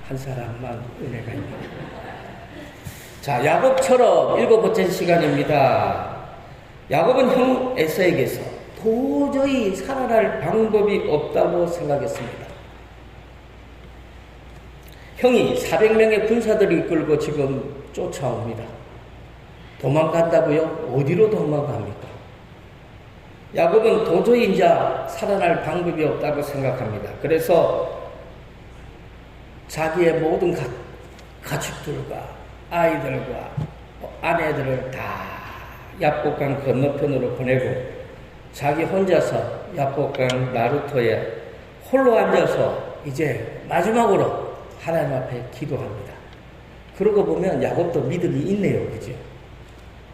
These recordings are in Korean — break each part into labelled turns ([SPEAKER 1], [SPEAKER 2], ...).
[SPEAKER 1] 한 사람만 은혜가 있는. 자, 야곱처럼 7번째 시간입니다. 야곱은 형 에서에게서 도저히 살아날 방법이 없다고 생각했습니다. 형이 400명의 군사들을 이끌고 지금 쫓아옵니다. 도망간다고요? 어디로 도망갑니까? 야곱은 도저히 이제 살아날 방법이 없다고 생각합니다. 그래서 자기의 모든 가축들과 아이들과 아내들을 다 야복강 건너편으로 보내고 자기 혼자서 야복강 나루터에 홀로 앉아서 이제 마지막으로 하나님 앞에 기도합니다. 그러고 보면 야곱도 믿음이 있네요. 그죠?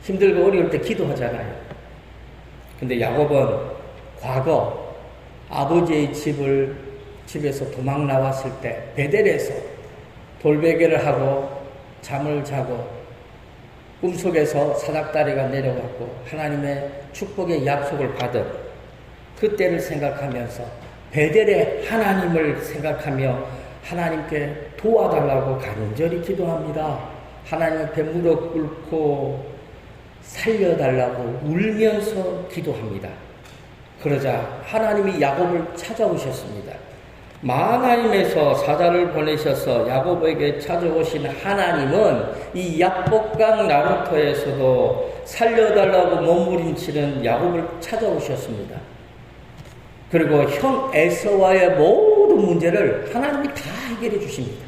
[SPEAKER 1] 힘들고 어려울 때 기도하잖아요. 근데 야곱은 과거 아버지의 집에서 도망 나왔을 때 베델에서 돌베개를 하고 잠을 자고 꿈속에서 사닥다리가 내려왔고 하나님의 축복의 약속을 받은 그때를 생각하면서 베델의 하나님을 생각하며 하나님께 도와달라고 간절히 기도합니다. 하나님 앞에 무릎 꿇고 살려달라고 울면서 기도합니다. 그러자 하나님이 야곱을 찾아오셨습니다. 마하나임에서 사자를 보내셔서 야곱에게 찾아오신 하나님은 이 야복강 나루터에서도 살려달라고 몸부림치는 야곱을 찾아오셨습니다. 그리고 형 에서와의 모든 문제를 하나님이 다 해결해 주십니다.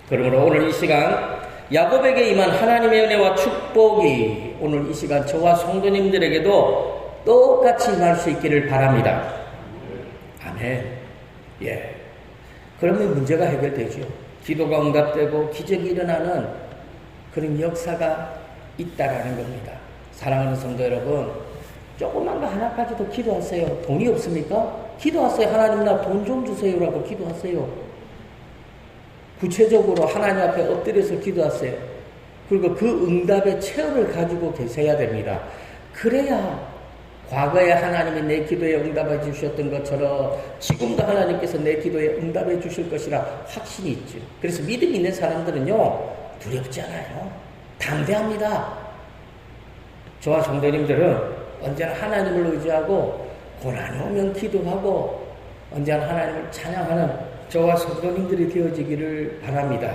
[SPEAKER 1] 그러므로 오늘 이 시간 야곱에게 임한 하나님의 은혜와 축복이 오늘 이 시간 저와 성도님들에게도 똑같이 임할 수 있기를 바랍니다. 아멘. 예. 그러면 문제가 해결되죠. 기도가 응답되고 기적이 일어나는 그런 역사가 있다라는 겁니다. 사랑하는 성도 여러분, 조그만 거 하나까지도 기도하세요. 돈이 없습니까? 기도하세요. 하나님 나 돈 좀 주세요라고 기도하세요. 구체적으로 하나님 앞에 엎드려서 기도하세요. 그리고 그 응답의 체험을 가지고 계셔야 됩니다. 그래야 과거에 하나님이 내 기도에 응답해 주셨던 것처럼 지금도 하나님께서 내 기도에 응답해 주실 것이라 확신이 있죠. 그래서 믿음 있는 사람들은요, 두렵지 않아요. 담대합니다. 저와 성도님들은 언제나 하나님을 의지하고 고난이 오면 기도하고 언제나 하나님을 찬양하는 저와 성도님들이 되어지기를 바랍니다.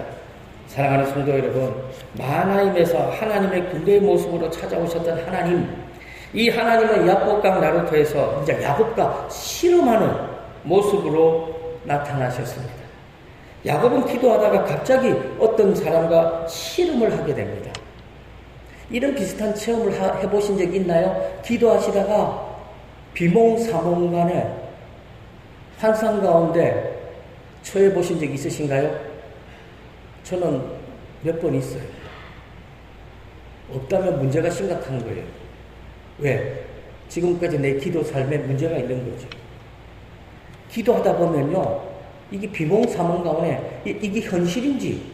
[SPEAKER 1] 사랑하는 성도 여러분, 마하나임에서 하나님의 군대의 모습으로 찾아오셨던 하나님, 이 하나님은 야복강 나루터에서 이제 야곱과 씨름하는 모습으로 나타나셨습니다. 야곱은 기도하다가 갑자기 어떤 사람과 씨름을 하게 됩니다. 이런 비슷한 체험을 해보신 적 있나요? 기도하시다가 비몽사몽간에 환상 가운데 처해 보신 적 있으신가요? 저는 몇 번 있어요. 없다면 문제가 심각한 거예요. 왜? 지금까지 내 기도 삶에 문제가 있는 거죠. 기도하다 보면요, 이게 비몽사몽 가운데 이게 현실인지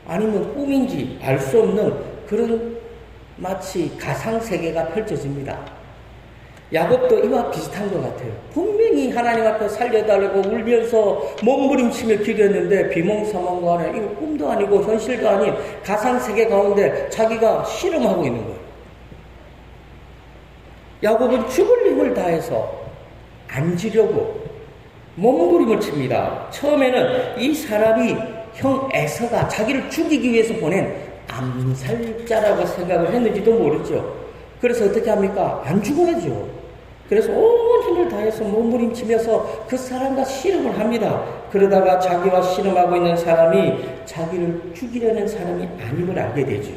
[SPEAKER 1] 아니면 꿈인지 알 수 없는 그런 마치 가상세계가 펼쳐집니다. 야곱도 이와 비슷한 것 같아요. 분명히 하나님 앞에 살려달라고 울면서 몸부림치며 기도했는데 비몽사몽 가운데 이거 꿈도 아니고 현실도 아닌 가상세계 가운데 자기가 씨름하고 있는 거예요. 야곱은 죽을 힘을 다해서 앉으려고 몸부림을 칩니다. 처음에는 이 사람이 형 에서가 자기를 죽이기 위해서 보낸 암살자라고 생각을 했는지도 모르죠. 그래서 어떻게 합니까? 안 죽어야죠. 그래서 온 힘을 다해서 몸부림치면서 그 사람과 씨름을 합니다. 그러다가 자기와 씨름하고 있는 사람이 자기를 죽이려는 사람이 아님을 알게 되죠.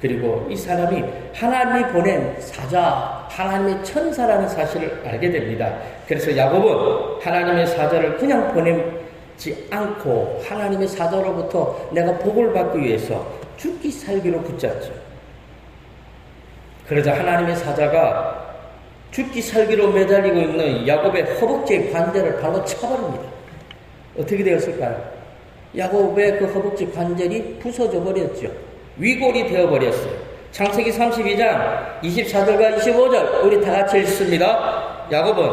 [SPEAKER 1] 그리고 이 사람이 하나님이 보낸 사자, 하나님의 천사라는 사실을 알게 됩니다. 그래서 야곱은 하나님의 사자를 그냥 보내지 않고 하나님의 사자로부터 내가 복을 받기 위해서 죽기 살기로 붙잡죠. 그러자 하나님의 사자가 죽기 살기로 매달리고 있는 야곱의 허벅지의 관절을 발로 쳐버립니다. 어떻게 되었을까요? 야곱의 그 허벅지 관절이 부서져 버렸죠. 위골이 되어버렸어요. 창세기 32장 24절과 25절 우리 다 같이 읽습니다. 야곱은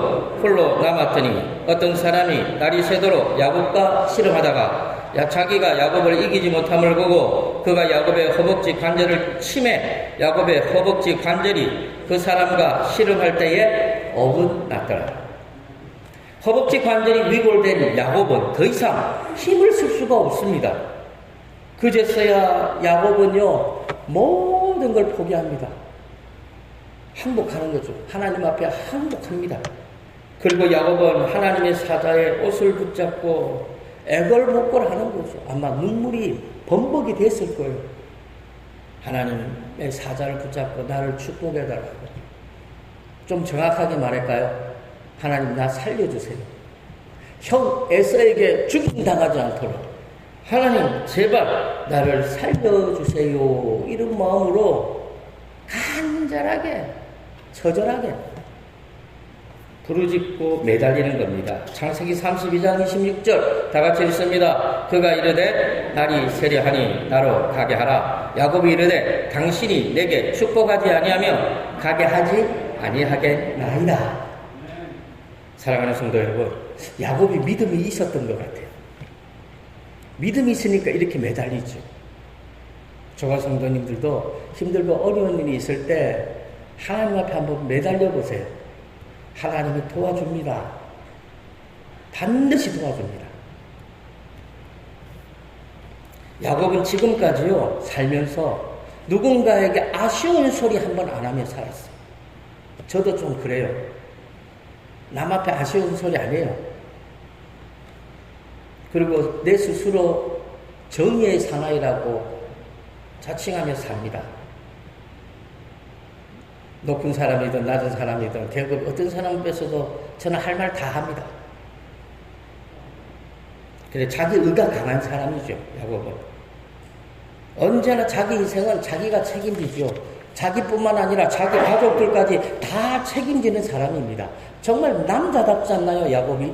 [SPEAKER 1] 홀로 남았더니
[SPEAKER 2] 어떤 사람이 날이 새도록 야곱과 씨름하다가 자기가 야곱을 이기지 못함을 보고 그가 야곱의 허벅지 관절을 치매 야곱의 허벅지 관절이 그 사람과 씨름할 때에 어긋났더라. 허벅지 관절이 위골된 야곱은 더 이상 힘을 쓸 수가 없습니다. 그제서야 야곱은요 모든 걸 포기합니다. 항복하는 거죠. 하나님 앞에 항복합니다. 그리고 야곱은 하나님의 사자의 옷을 붙잡고 애걸복걸하는 거죠. 아마 눈물이 범벅이 됐을 거예요. 하나님의 사자를 붙잡고 나를 축복해달라고. 좀 정확하게 말할까요? 하나님 나 살려주세요. 형 에서에게 죽임당하지 않도록 하나님 제발 나를 살려주세요. 이런 마음으로 간절하게 처절하게 부르짖고 매달리는 겁니다. 창세기 32장 26절 다 같이 읽습니다. 그가 이르되 날이 세려하니 나로 가게 하라. 야곱이 이르되 당신이 내게 축복하지 아니하며 가게 하지 아니하겠나이다. 사랑하는 성도 여러분, 야곱이 믿음이 있었던 것 같아요. 믿음이 있으니까 이렇게 매달리죠. 저와 성도님들도 힘들고 어려운 일이 있을 때 하나님 앞에 한번 매달려 보세요. 하나님이 도와줍니다. 반드시 도와줍니다. 야곱은 지금까지요 살면서 누군가에게 아쉬운 소리 한 번 안 하며 살았어요. 저도 좀 그래요. 남 앞에 아쉬운 소리 안 해요. 그리고 내 스스로 정의의 사나이라고 자칭하며 삽니다. 높은 사람이든 낮은 사람이든 결국 어떤 사람 앞에서도 저는 할 말 다 합니다. 그래 자기 의가 강한 사람이죠. 야곱은 언제나 자기 인생은 자기가 책임지죠. 자기뿐만 아니라 자기 가족들까지 다 책임지는 사람입니다. 정말 남자답지 않나요, 야곱이?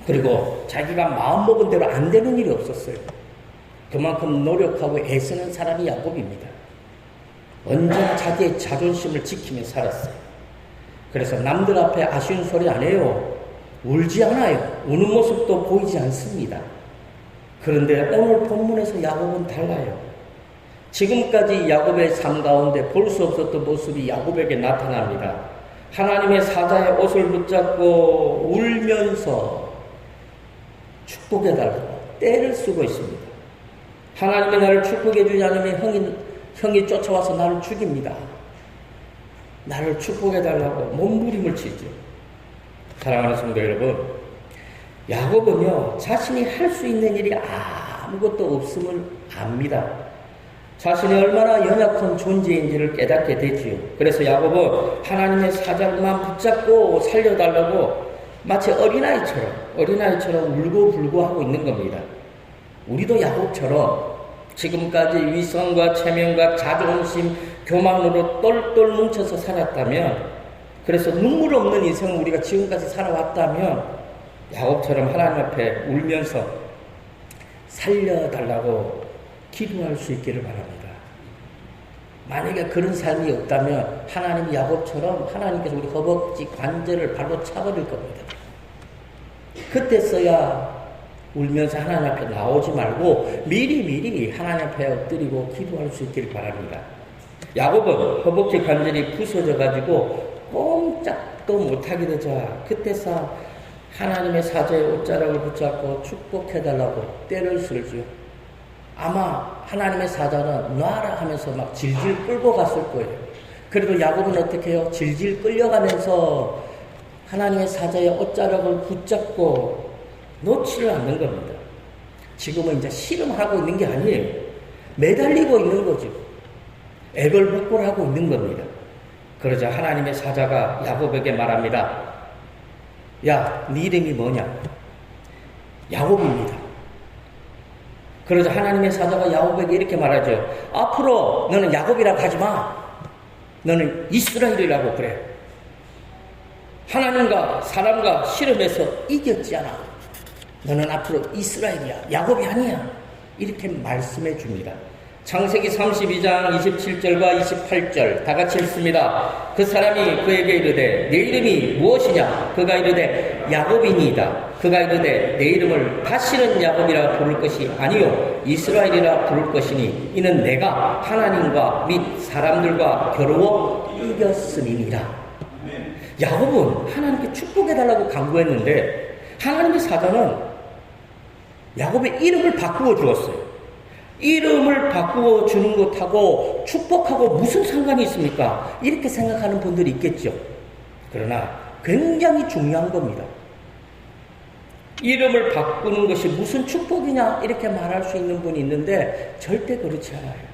[SPEAKER 2] 그리고 자기가 마음먹은 대로 안 되는 일이 없었어요. 그만큼 노력하고 애쓰는 사람이 야곱입니다. 언제나 자기의 자존심을 지키며 살았어요. 그래서 남들 앞에 아쉬운 소리 안 해요. 울지 않아요. 우는 모습도 보이지 않습니다. 그런데 오늘 본문에서 야곱은 달라요. 지금까지 야곱의 삶 가운데 볼 수 없었던 모습이 야곱에게 나타납니다. 하나님의 사자의 옷을 붙잡고 울면서 축복해달라고 떼를 쓰고 있습니다. 하나님이 나를 축복해주지 않으면 형이 쫓아와서 나를 죽입니다. 나를 축복해달라고 몸부림을 치죠. 사랑하는 성도 여러분, 야곱은요 자신이 할 수 있는 일이 아무것도 없음을 압니다. 자신이 얼마나 연약한 존재인지를 깨닫게 되지요. 그래서 야곱은 하나님의 사자만 붙잡고 살려달라고 마치 어린아이처럼 울고불고 하고 있는 겁니다. 우리도 야곱처럼 지금까지 위선과 체면과 자존심, 교만으로 똘똘 뭉쳐서 살았다면, 그래서 눈물 없는 인생을 우리가 지금까지 살아왔다면 야곱처럼 하나님 앞에 울면서 살려달라고 기도할 수 있기를 바랍니다. 만약에 그런 삶이 없다면 하나님이 야곱처럼 하나님께서 우리 허벅지 관절을 발로 차버릴 겁니다. 그때서야 울면서 하나님 앞에 나오지 말고 미리 하나님 앞에 엎드리고 기도할 수 있기를 바랍니다. 야곱은 허벅지 관절이 부서져 가지고 꼼짝도 못하게 되자 그때서 하나님의 사자의 옷자락을 붙잡고 축복해달라고 떼를 쓸지요. 아마 하나님의 사자는 놔라 하면서 막 질질 끌고 갔을 거예요. 그래도 야곱은 어떻게 해요? 질질 끌려가면서 하나님의 사자의 옷자락을 붙잡고 놓지를 않는 겁니다. 지금은 이제 씨름하고 있는 게 아니에요. 매달리고 있는 거죠. 애걸복걸하고 있는 겁니다. 그러자 하나님의 사자가 야곱에게 말합니다. 야, 네 이름이 뭐냐? 야곱입니다. 그러자 하나님의 사자가 야곱에게 이렇게 말하죠. 앞으로 너는 야곱이라고 하지 마. 너는 이스라엘이라고 그래. 하나님과 사람과 씨름해서 이겼잖아. 너는 앞으로 이스라엘이야. 야곱이 아니야. 이렇게 말씀해 줍니다. 창세기 32장 27절과 28절 다 같이 읽습니다. 그 사람이 그에게 이르되 내 이름이 무엇이냐? 그가 이르되 야곱이니이다. 그가 이르되 내 이름을 다시는 야곱이라 부를 것이 아니요 이스라엘이라 부를 것이니 이는 내가 하나님과 및 사람들과 겨루어 이겼음이니라. 야곱은 하나님께 축복해달라고 간구했는데 하나님의 사자는 야곱의 이름을 바꾸어 주었어요. 이름을 바꾸어 주는 것하고 축복하고 무슨 상관이 있습니까? 이렇게 생각하는 분들이 있겠죠. 그러나 굉장히 중요한 겁니다. 이름을 바꾸는 것이 무슨 축복이냐 이렇게 말할 수 있는 분이 있는데 절대 그렇지 않아요.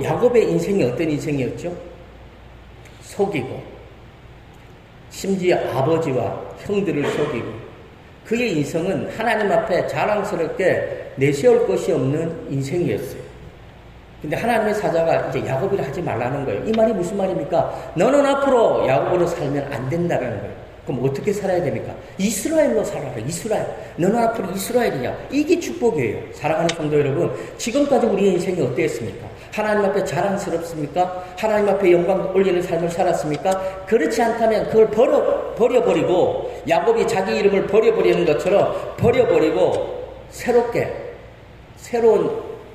[SPEAKER 2] 야곱의 인생이 어떤 인생이었죠? 속이고 심지어 아버지와 형들을 속이고 그의 인생은 하나님 앞에 자랑스럽게 내세울 것이 없는 인생이었어요. 근데 하나님의 사자가 이제 야곱이라 하지 말라는 거예요. 이 말이 무슨 말입니까? 너는 앞으로 야곱으로 살면 안 된다는 거예요. 그럼 어떻게 살아야 됩니까? 이스라엘로 살아라. 이스라엘. 너는 앞으로 이스라엘이냐. 이게 축복이에요. 사랑하는 성도 여러분, 지금까지 우리의 인생이 어땠습니까? 하나님 앞에 자랑스럽습니까? 하나님 앞에 영광 올리는 삶을 살았습니까? 그렇지 않다면 그걸 버려버리고 야곱이 자기 이름을 버려버리는 것처럼 버려버리고 새로운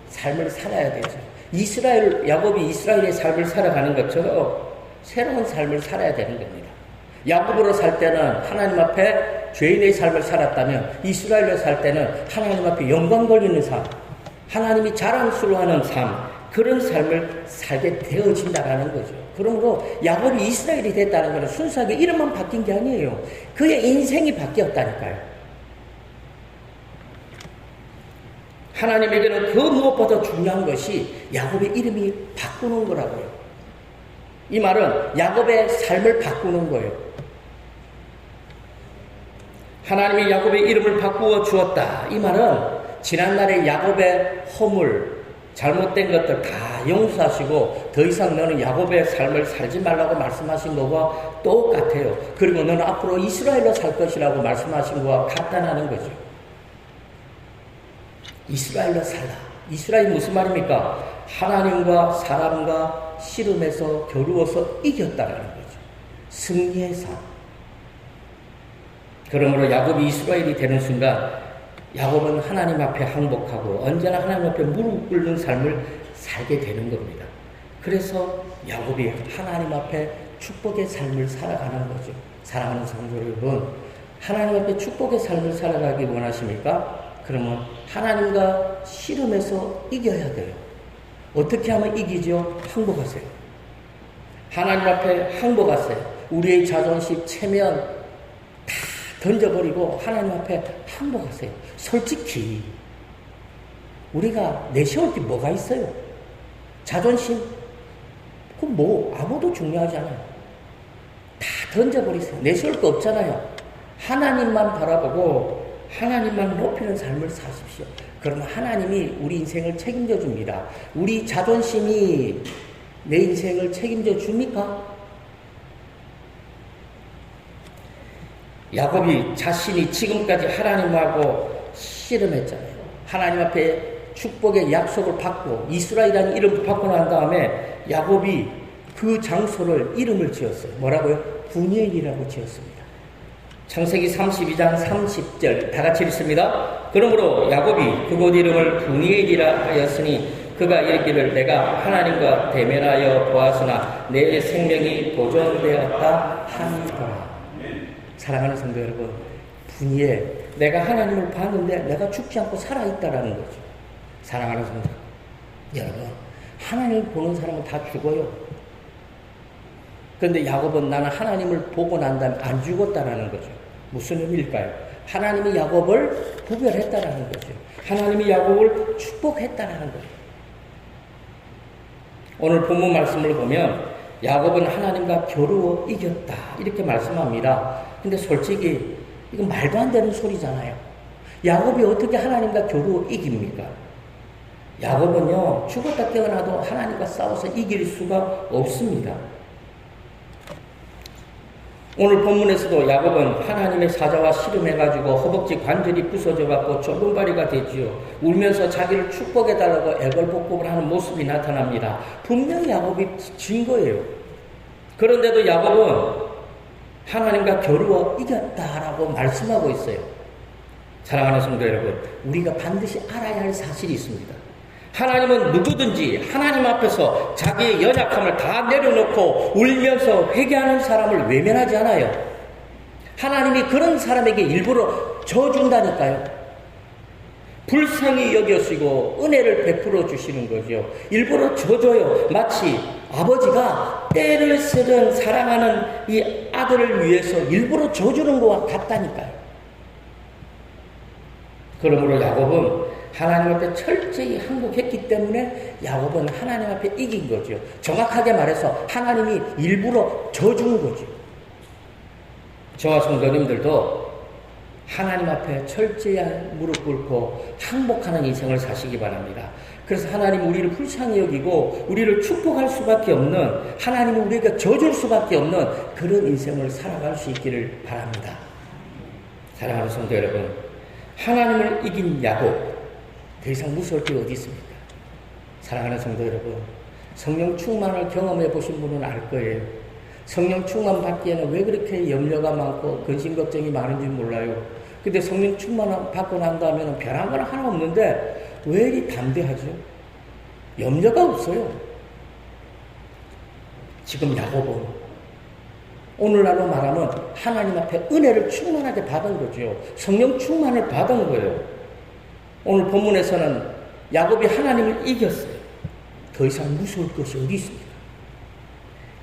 [SPEAKER 2] 삶을 살아야 되죠. 야곱이 이스라엘의 삶을 살아가는 것처럼 새로운 삶을 살아야 되는 겁니다. 야곱으로 살 때는 하나님 앞에 죄인의 삶을 살았다면 이스라엘로 살 때는 하나님 앞에 영광 돌리는 삶, 하나님이 자랑스러워하는 삶, 그런 삶을 살게 되어진다라는 거죠. 그러므로 야곱이 이스라엘이 됐다는 것은 순수하게 이름만 바뀐 게 아니에요. 그의 인생이 바뀌었다니까요. 하나님에게는 그 무엇보다 중요한 것이 야곱의 이름이 바꾸는 거라고요. 이 말은 야곱의 삶을 바꾸는 거예요. 하나님이 야곱의 이름을 바꾸어 주었다. 이 말은 지난날의 야곱의 허물, 잘못된 것들 다 용서하시고 더 이상 너는 야곱의 삶을 살지 말라고 말씀하신 것과 똑같아요. 그리고 너는 앞으로 이스라엘로 살 것이라고 말씀하신 것과 같다는 거죠. 이스라엘로 살라. 이스라엘이 무슨 말입니까? 하나님과 사람과 씨름에서 겨루어서 이겼다는 거죠. 승리의 삶. 그러므로 야곱이 이스라엘이 되는 순간 야곱은 하나님 앞에 항복하고 언제나 하나님 앞에 무릎 꿇는 삶을 살게 되는 겁니다. 그래서 야곱이 하나님 앞에 축복의 삶을 살아가는 거죠. 사랑하는 성도 여러분, 하나님 앞에 축복의 삶을 살아가기 원하십니까? 그러면 하나님과 씨름에서 이겨야 돼요. 어떻게 하면 이기죠? 항복하세요. 하나님 앞에 항복하세요. 우리의 자존심, 체면 다 던져버리고 하나님 앞에 항복하세요. 솔직히 우리가 내세울 게 뭐가 있어요? 자존심? 그럼 뭐 아무도 중요하지 않아요. 다 던져버리세요. 내세울 거 없잖아요. 하나님만 바라보고 하나님만 높이는 삶을 사십시오. 그러면 하나님이 우리 인생을 책임져 줍니다. 우리 자존심이 내 인생을 책임져 줍니까? 야곱이 자신이 지금까지 하나님하고 씨름했잖아요. 하나님 앞에 축복의 약속을 받고 이스라엘이라는 이름을 받고 난 다음에 야곱이 그 장소를 이름을 지었어요. 뭐라고요? 분이엘이라고 지었습니다. 창세기 32장 30절 다 같이 읽습니다. 그러므로 야곱이 그곳 이름을 분이엘이라 하였으니 그가 이르기를 내가 하나님과 대면하여 보았으나 내 생명이 보존되었다 하니라. 사랑하는 성도 여러분, 분이엘, 내가 하나님을 봤는데 내가 죽지 않고 살아있다라는 거죠. 사랑하는 성도 여러분, 하나님을 보는 사람은 다 죽어요. 그런데 야곱은 나는 하나님을 보고 난 다음에 안 죽었다라는 거죠. 무슨 의미일까요? 하나님이 야곱을 구별했다라는 거죠. 하나님이 야곱을 축복했다라는 거죠. 오늘 본문 말씀을 보면 야곱은 하나님과 겨루어 이겼다 이렇게 말씀합니다. 근데 솔직히 이건 말도 안 되는 소리잖아요. 야곱이 어떻게 하나님과 겨루어 이깁니까? 야곱은요, 죽었다 깨어나도 하나님과 싸워서 이길 수가 없습니다. 오늘 본문에서도 야곱은 하나님의 사자와 씨름해가지고 허벅지 관절이 부서져갖고 절름발이가 되지요. 울면서 자기를 축복해달라고 애걸복복을 하는 모습이 나타납니다. 분명히 야곱이 진 거예요. 그런데도 야곱은 하나님과 겨루어 이겼다라고 말씀하고 있어요. 사랑하는 성도 여러분, 우리가 반드시 알아야 할 사실이 있습니다. 하나님은 누구든지 하나님 앞에서 자기의 연약함을 다 내려놓고 울면서 회개하는 사람을 외면하지 않아요. 하나님이 그런 사람에게 일부러 져준다니까요. 불쌍히 여겨시고 은혜를 베풀어 주시는 거죠. 일부러 져줘요. 마치 아버지가 때를 쓰던 사랑하는 이 아들을 위해서 일부러 져주는 것과 같다니까요. 그러므로 야곱은 하나님 앞에 철저히 항복했기 때문에 야곱은 하나님 앞에 이긴 거죠. 정확하게 말해서 하나님이 일부러 져준 거죠. 저와 성도님들도 하나님 앞에 철저히 무릎 꿇고 항복하는 인생을 사시기 바랍니다. 그래서 하나님 우리를 불쌍히 여기고 우리를 축복할 수밖에 없는, 하나님이 우리에게 져줄 수밖에 없는 그런 인생을 살아갈 수 있기를 바랍니다. 사랑하는 성도 여러분, 하나님을 이긴 야곱, 더 이상 무서울 게 어디 있습니까? 사랑하는 성도 여러분, 성령 충만을 경험해 보신 분은 알 거예요. 성령 충만 받기에는 왜 그렇게 염려가 많고 근심 걱정이 많은지 몰라요. 근데 성령 충만 받고 난 다음에는 변한 건 하나 없는데 왜 이리 담대하죠? 염려가 없어요. 지금 야곱은 오늘날로 말하면 하나님 앞에 은혜를 충만하게 받은 거죠. 성령 충만을 받은 거예요. 오늘 본문에서는 야곱이 하나님을 이겼어요. 더 이상 무서울 것이 어디 있습니까?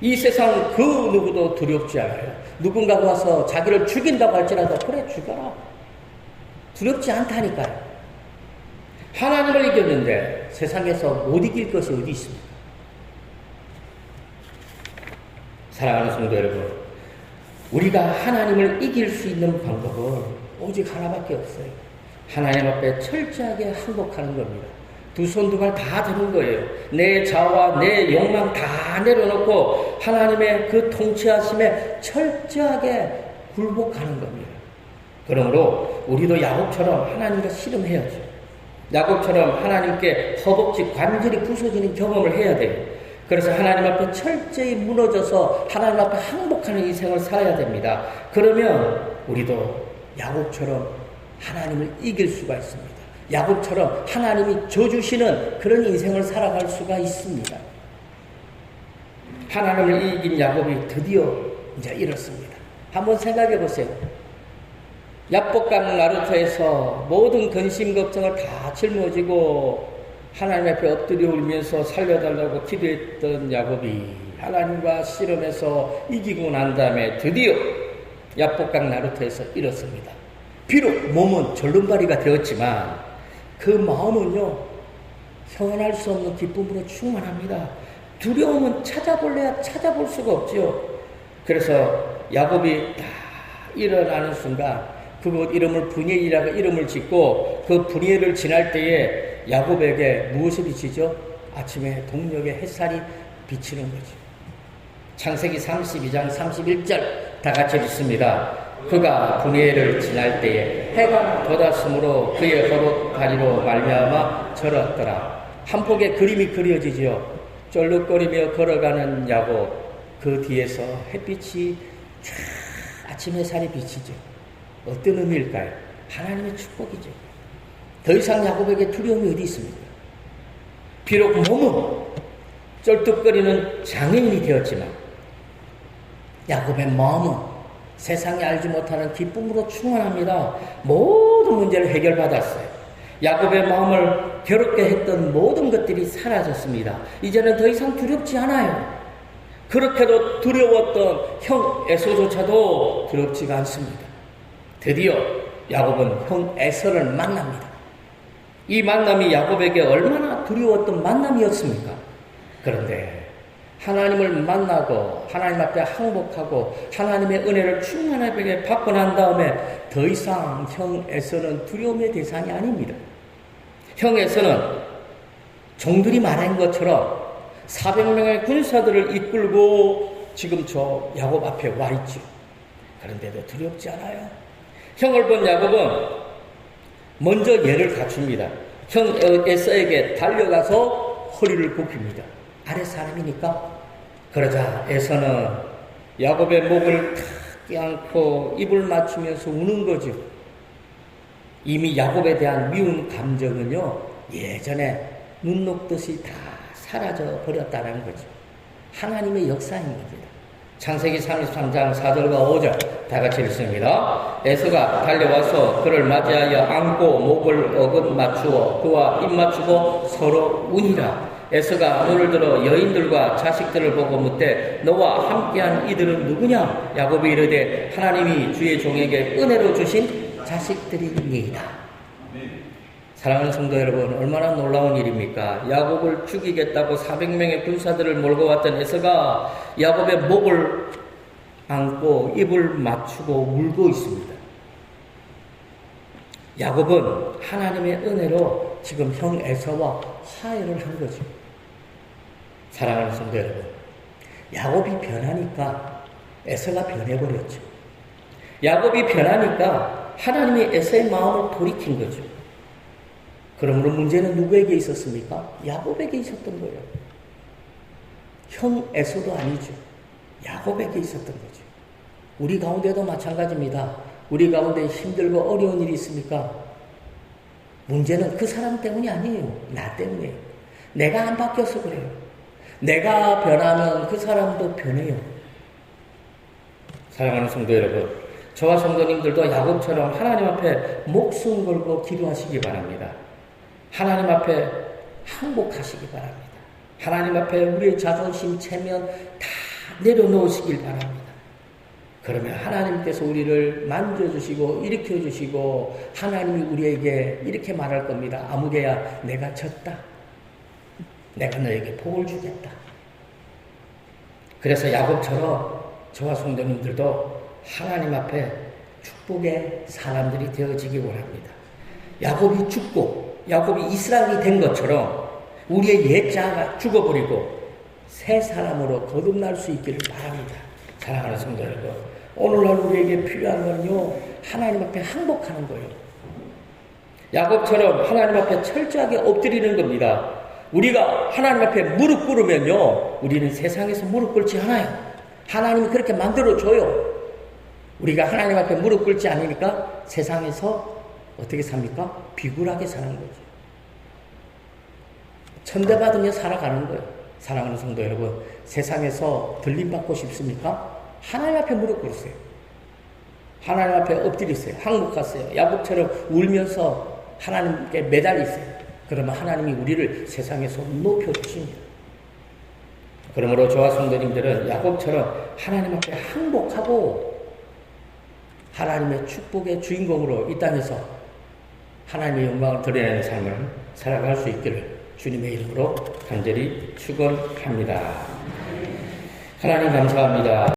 [SPEAKER 2] 이 세상 그 누구도 두렵지 않아요. 누군가가 와서 자기를 죽인다고 할지라도 그래 죽여라. 두렵지 않다니까요. 하나님을 이겼는데 세상에서 못 이길 것이 어디 있습니까? 사랑하는 성도 여러분, 우리가 하나님을 이길 수 있는 방법은 오직 하나밖에 없어요. 하나님 앞에 철저하게 항복하는 겁니다. 두 손 두 발 다 드는 거예요. 내 자아와 내 욕망 다 내려놓고 하나님의 그 통치하심에 철저하게 굴복하는 겁니다. 그러므로 우리도 야곱처럼 하나님과 씨름해야죠. 야곱처럼 하나님께 허벅지 관절이 부서지는 경험을 해야 돼요. 그래서 하나님 앞에 철저히 무너져서 하나님 앞에 항복하는 인생을 살아야 됩니다. 그러면 우리도 야곱처럼 하나님을 이길 수가 있습니다. 야곱처럼 하나님이 져주시는 그런 인생을 살아갈 수가 있습니다. 하나님을 이긴 야곱이 드디어 이제 이렇습니다. 한번 생각해 보세요. 야복강 나루터에서 모든 근심 걱정을 다 짊어지고 하나님 앞에 엎드려 울면서 살려달라고 기도했던 야곱이 하나님과 씨름해서 이기고 난 다음에 드디어 야복강 나루터에서 이렇습니다. 비록 몸은 절름발이가 되었지만 그 마음은요, 형언할 수 없는 기쁨으로 충만합니다. 두려움은 찾아볼래야 찾아볼 수가 없죠. 그래서 야곱이 딱 일어나는 순간 그곳 이름을 브니엘이라고 이름을 짓고 그 브니엘을 지날 때에 야곱에게 무엇이 비치죠? 아침에 동력의 햇살이 비치는 거죠. 창세기 32장 31절 다 같이 읽습니다. 그가 브니엘을 지날 때에 해가 돋았으므로 그의 겉옷 다리로 말미암아 절었더라. 한 폭의 그림이 그려지죠. 쫄룩거리며 걸어가는 야곱, 그 뒤에서 햇빛이 촤 아침 햇살이 비치죠. 어떤 의미일까요? 하나님의 축복이죠. 더 이상 야곱에게 두려움이 어디 있습니까? 비록 몸은 쩔뚝거리는 장애인이 되었지만 야곱의 마음은 세상이 알지 못하는 기쁨으로 충만합니다. 모든 문제를 해결받았어요. 야곱의 마음을 괴롭게 했던 모든 것들이 사라졌습니다. 이제는 더 이상 두렵지 않아요. 그렇게도 두려웠던 형 에서조차도 두렵지가 않습니다. 드디어 야곱은 형 에서를 만납니다. 이 만남이 야곱에게 얼마나 두려웠던 만남이었습니까? 그런데 하나님을 만나고 하나님 앞에 항복하고 하나님의 은혜를 충만하게 받고 난 다음에 더 이상 형 에서는 두려움의 대상이 아닙니다. 형 에서는 종들이 말한 것처럼 400명의 군사들을 이끌고 지금 저 야곱 앞에 와 있죠.
[SPEAKER 1] 그런데도 두렵지 않아요.
[SPEAKER 2] 형을 본 야곱은 먼저 예를 갖춥니다. 형 에서에게 달려가서 허리를 굽힙니다.
[SPEAKER 1] 아랫 사람이니까.
[SPEAKER 2] 그러자 에서는 야곱의 목을 탁 껴안고 입을 맞추면서 우는 거죠. 이미 야곱에 대한 미운 감정은요, 예전에 눈 녹듯이 다 사라져 버렸다는 거죠. 하나님의 역사인 겁니다. 창세기 33장 4절과 5절 다 같이 읽습니다. 에서가 달려와서 그를 맞이하여 안고 목을 어긋 맞추어 그와 입 맞추고 서로 우니라. 에서가 눈을 들어 여인들과 자식들을 보고 묻되 너와 함께한 이들은 누구냐? 야곱이 이르되 하나님이 주의 종에게 은혜로 주신 자식들이니이다. 사랑하는 성도 여러분, 얼마나 놀라운 일입니까? 야곱을 죽이겠다고 400명의 군사들을 몰고 왔던 에서가 야곱의 목을 안고 입을 맞추고 울고 있습니다. 야곱은 하나님의 은혜로 지금 형 에서와 화해를 한 거죠. 사랑하는 성도 여러분, 야곱이 변하니까 에서가 변해버렸죠. 야곱이 변하니까 하나님이 에서의 마음을 돌이킨 거죠. 그러므로 문제는 누구에게 있었습니까? 야곱에게 있었던 거예요. 형 에서도 아니죠. 야곱에게 있었던 거죠. 우리 가운데도 마찬가지입니다. 우리 가운데 힘들고 어려운 일이 있습니까? 문제는 그 사람 때문이 아니에요. 나 때문이에요. 내가 안 바뀌어서 그래요. 내가 변하면 그 사람도 변해요. 사랑하는 성도 여러분, 저와 성도님들도 야곱처럼 하나님 앞에 목숨 걸고 기도하시기 바랍니다. 하나님 앞에 항복하시기 바랍니다. 하나님 앞에 우리의 자존심, 체면 다 내려놓으시길 바랍니다. 그러면 하나님께서 우리를 만져주시고 일으켜주시고 하나님이 우리에게 이렇게 말할 겁니다. 아무개야, 내가 졌다. 내가 너에게 복을 주겠다. 그래서 야곱처럼 저와 성도님들도 하나님 앞에 축복의 사람들이 되어지기 원합니다. 야곱이 죽고 야곱이 이스라엘이 된 것처럼 우리의 옛자가 죽어버리고 새 사람으로 거듭날 수 있기를 바랍니다. 사랑하는 성도 여러분, 오늘날 우리에게 필요한 건요, 하나님 앞에 항복하는 거예요. 야곱처럼 하나님 앞에 철저하게 엎드리는 겁니다. 우리가 하나님 앞에 무릎 꿇으면요, 우리는 세상에서 무릎 꿇지 않아요. 하나님이 그렇게 만들어줘요. 우리가 하나님 앞에 무릎 꿇지 않으니까 세상에서 어떻게 삽니까? 비굴하게 사는 거죠. 천대받으며 살아가는 거예요. 사랑하는 성도 여러분, 세상에서 들림받고 싶습니까? 하나님 앞에 무릎 꿇으세요. 하나님 앞에 엎드리세요. 항복하세요. 야곱처럼 울면서 하나님께 매달리세요. 그러면 하나님이 우리를 세상에서 높여주십니다. 그러므로 저와 성도님들은 야곱처럼 하나님 앞에 항복하고 하나님의 축복의 주인공으로 이 땅에서 하나님의 영광을 드러내는 삶을 살아갈 수 있기를 주님의 이름으로 간절히 축원합니다. 하나님 감사합니다.